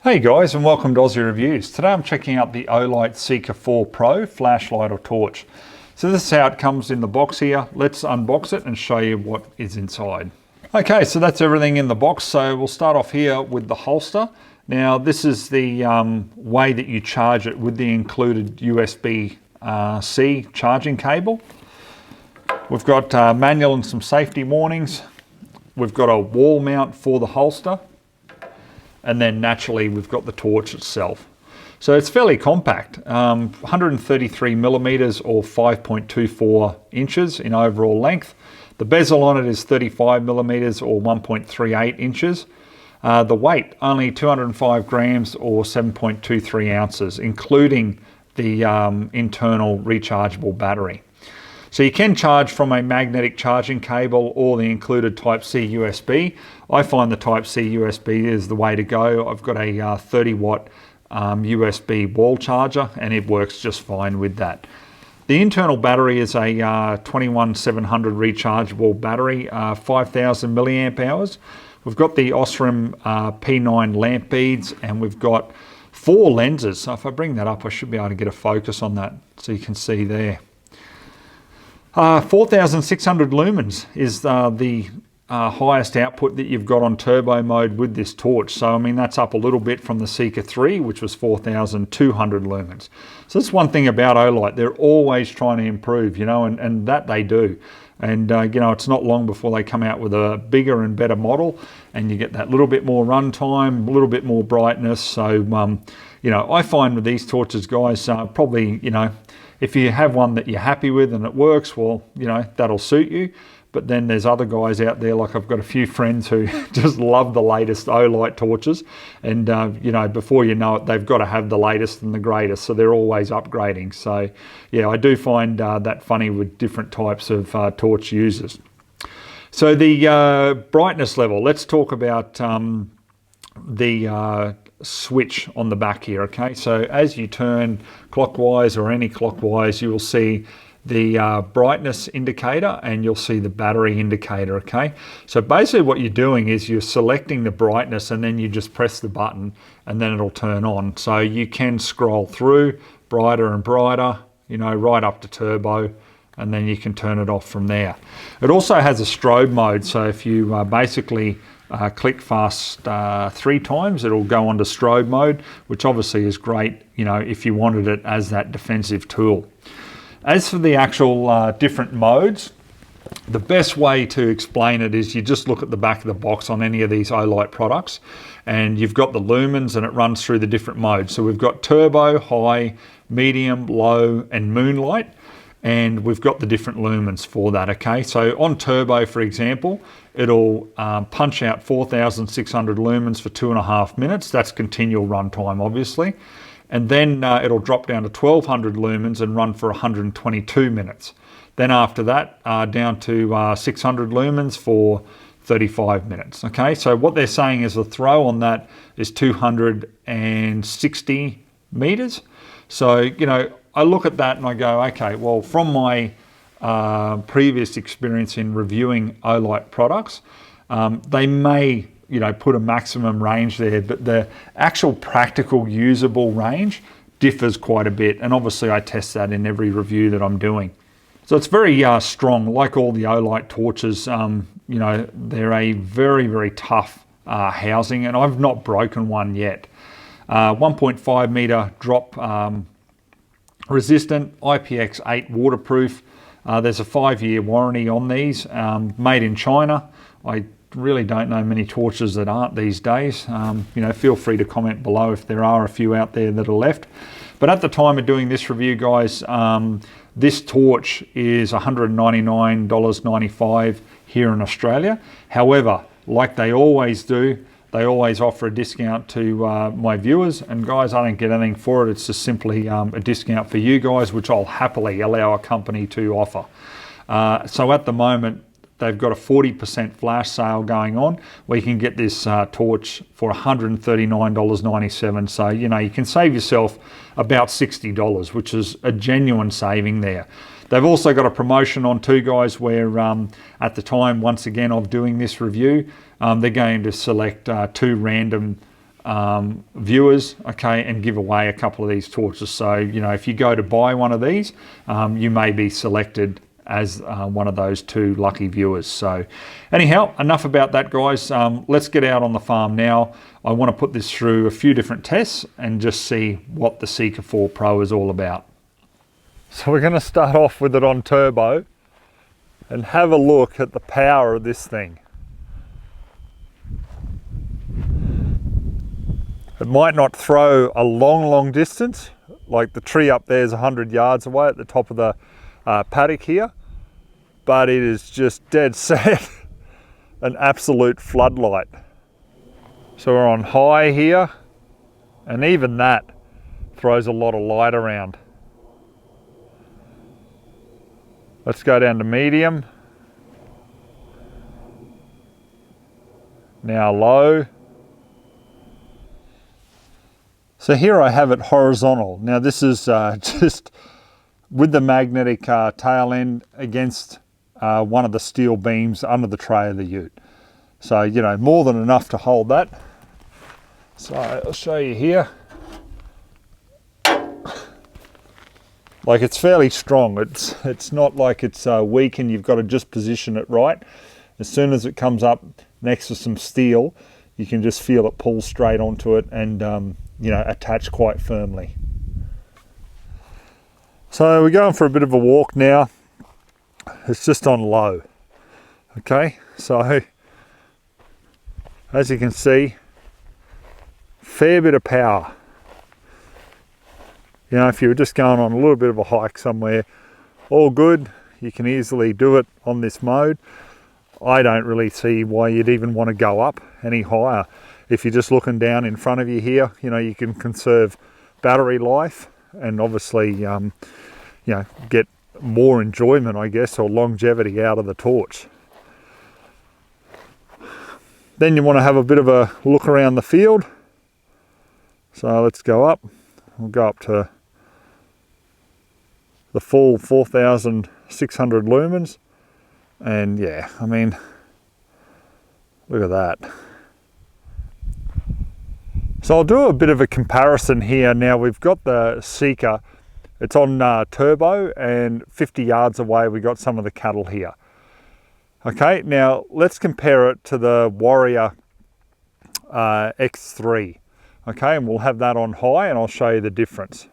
Hey guys, and welcome to Ozzie Reviews. Today I'm checking out the Olight Seeker 4 Pro flashlight or torch. So this is how it comes in the box here. Let's unbox it and show you what is inside. Okay, so that's everything in the box. So we'll start off here with the holster. Now this is the way that you charge it with the included USB-C charging cable. We've got manual and some safety warnings. We've got a wall mount for the holster. And then naturally we've got the torch itself. So it's fairly compact, 133 millimeters or 5.24 inches in overall length. The bezel on it is 35 millimeters or 1.38 inches. The weight, only 205 grams or 7.23 ounces, including the internal rechargeable battery. So you can charge from a magnetic charging cable or the included Type-C USB. I find the Type-C USB is the way to go. I've got a 30 watt USB wall charger and it works just fine with that. The internal battery is a 21700 rechargeable battery, 5000 milliamp hours. We've got the Osram P9 lamp beads and we've got 4 lenses. So if I bring that up, I should be able to get a focus on that so you can see there. 4,600 lumens is the highest output that you've got on turbo mode with this torch. So I mean that's up a little bit from the Seeker 3, which was 4,200 lumens. So that's one thing about Olight. They're always trying to improve, you know, and that they do. And you know, it's not long before they come out with a bigger and better model and you get that little bit more run time, a little bit more brightness. So you know, I find with these torches, guys, probably, you know, if you have one that you're happy with and it works, well, you know, that'll suit you. But then there's other guys out there, like I've got a few friends who just love the latest Olight torches. And, you know, before you know it, they've got to have the latest and the greatest. So they're always upgrading. So, yeah, I do find that funny with different types of torch users. So the brightness level, let's talk about the switch on the back here. Okay, so as you turn clockwise or anti-clockwise, you will see the brightness indicator and you'll see the battery indicator. Okay, so basically what you're doing is you're selecting the brightness and then you just press the button and then it'll turn on. So you can scroll through brighter and brighter, you know, right up to turbo, and then you can turn it off from there. It also has a strobe mode, so if you basically click fast 3 times, it'll go onto strobe mode, which obviously is great, you know, if you wanted it as that defensive tool. As for the actual different modes, the best way to explain it is you just look at the back of the box on any of these Olight products and you've got the lumens and it runs through the different modes. So we've got turbo, high, medium, low and moonlight. And we've got the different lumens for that. Okay, so on turbo, for example, it'll punch out 4,600 lumens for 2.5 minutes. That's continual runtime, obviously. And then it'll drop down to 1,200 lumens and run for 122 minutes. Then after that, down to 600 lumens for 35 minutes. Okay, so what they're saying is the throw on that is 260 meters. So, you know, I look at that and I go, okay, well, from my previous experience in reviewing Olight products, they may, you know, put a maximum range there, but the actual practical usable range differs quite a bit. And obviously I test that in every review that I'm doing. So it's very strong, like all the Olight torches. You know, they're a very, very tough housing and I've not broken one yet. 1.5 meter drop resistant, IPX8 waterproof. There's a 5-year warranty on these, made in China. I really don't know many torches that aren't these days. You know, feel free to comment below if there are a few out there that are left. But at the time of doing this review, guys, this torch is $199.95 here in Australia. However, like they always do, they always offer a discount to my viewers, and guys, I don't get anything for it. It's just simply a discount for you guys, which I'll happily allow a company to offer. So at the moment, they've got a 40% flash sale going on where you can get this torch for $139.97. So, you know, you can save yourself about $60, which is a genuine saving there. They've also got a promotion on too, guys, where at the time, once again, of doing this review, they're going to select 2 random viewers, okay, and give away a couple of these torches. So, you know, if you go to buy one of these, you may be selected as one of those 2 lucky viewers. So anyhow, enough about that, guys. Let's get out on the farm now. I want to put this through a few different tests and just see what the Seeker 4 Pro is all about. So we're going to start off with it on turbo and have a look at the power of this thing. It might not throw a long distance, like the tree up there is 100 yards away at the top of the paddock here, but it is just dead set an absolute floodlight. So we're on high here, and even that throws a lot of light around. Let's go down to medium. Now low. So here I have it horizontal. Now this is just with the magnetic tail end against one of the steel beams under the tray of the ute. So, you know, more than enough to hold that. So I'll show you here. Like, it's fairly strong. It's not like it's weak and you've got to just position it right. As soon as it comes up next to some steel, you can just feel it pull straight onto it and you know, attach quite firmly. So we're going for a bit of a walk now. It's just on low. Okay, so as you can see, fair bit of power. You know, if you were just going on a little bit of a hike somewhere, all good. You can easily do it on this mode. I don't really see why you'd even want to go up any higher. If you're just looking down in front of you here, you know, you can conserve battery life and obviously, you know, get more enjoyment, I guess, or longevity out of the torch. Then you want to have a bit of a look around the field. So let's go up. We'll go up to the full 4,600 lumens. And yeah, I mean, look at that. So I'll do a bit of a comparison here. Now we've got the Seeker, it's on turbo, and 50 yards away we got some of the cattle here. Okay, now let's compare it to the Warrior X3. Okay, and we'll have that on high and I'll show you the difference.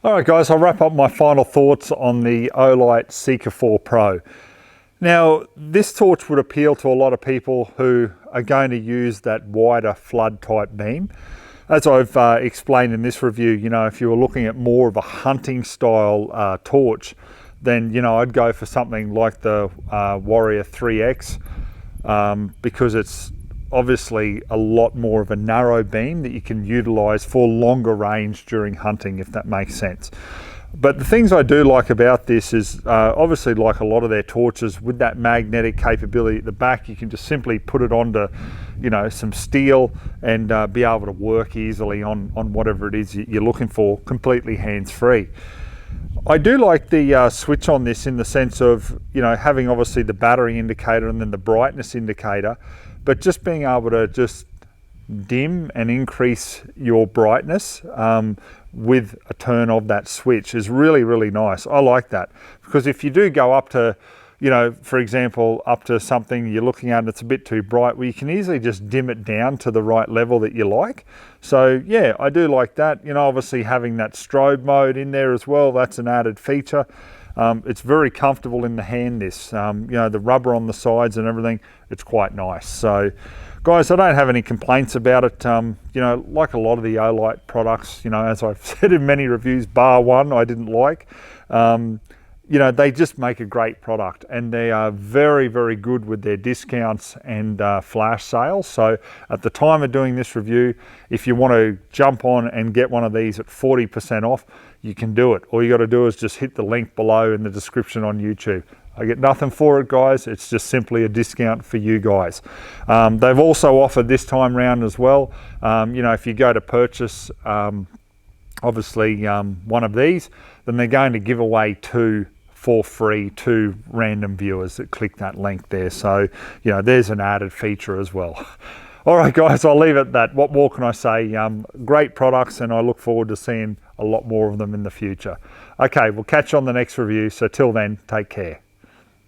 All right guys, I'll wrap up my final thoughts on the Olight Seeker 4 Pro. Now, this torch would appeal to a lot of people who are going to use that wider flood type beam. As I've explained in this review, you know, if you were looking at more of a hunting style torch, then, you know, I'd go for something like the Warrior 3X because it's obviously a lot more of a narrow beam that you can utilize for longer range during hunting, if that makes sense. But the things I do like about this is obviously, like a lot of their torches, with that magnetic capability at the back, you can just simply put it onto, you know, some steel and be able to work easily on whatever it is you're looking for, completely hands-free. I do like the switch on this in the sense of, you know, having obviously the battery indicator and then the brightness indicator, but just being able to just dim and increase your brightness with a turn of that switch is really, really nice. I like that, because if you do go up to, you know, for example, up to something you're looking at and it's a bit too bright, well, you can easily just dim it down to the right level that you like. So yeah, I do like that. You know, obviously having that strobe mode in there as well, that's an added feature. It's very comfortable in the hand, this, you know, the rubber on the sides and everything, it's quite nice. So guys, I don't have any complaints about it. You know, like a lot of the Olight products, you know, as I've said in many reviews, bar one I didn't like, you know, they just make a great product, and they are very, very good with their discounts and flash sales. So at the time of doing this review, if you want to jump on and get one of these at 40% off, you can do it. All you got to do is just hit the link below in the description on YouTube. I get nothing for it, guys. It's just simply a discount for you guys. They've also offered this time round as well, you know, if you go to purchase obviously one of these, then they're going to give away 2 for free to random viewers that click that link there. So, you know, there's an added feature as well. All right, guys, I'll leave it at that. What more can I say? Great products, and I look forward to seeing a lot more of them in the future. Okay, we'll catch you on the next review. So till then, take care.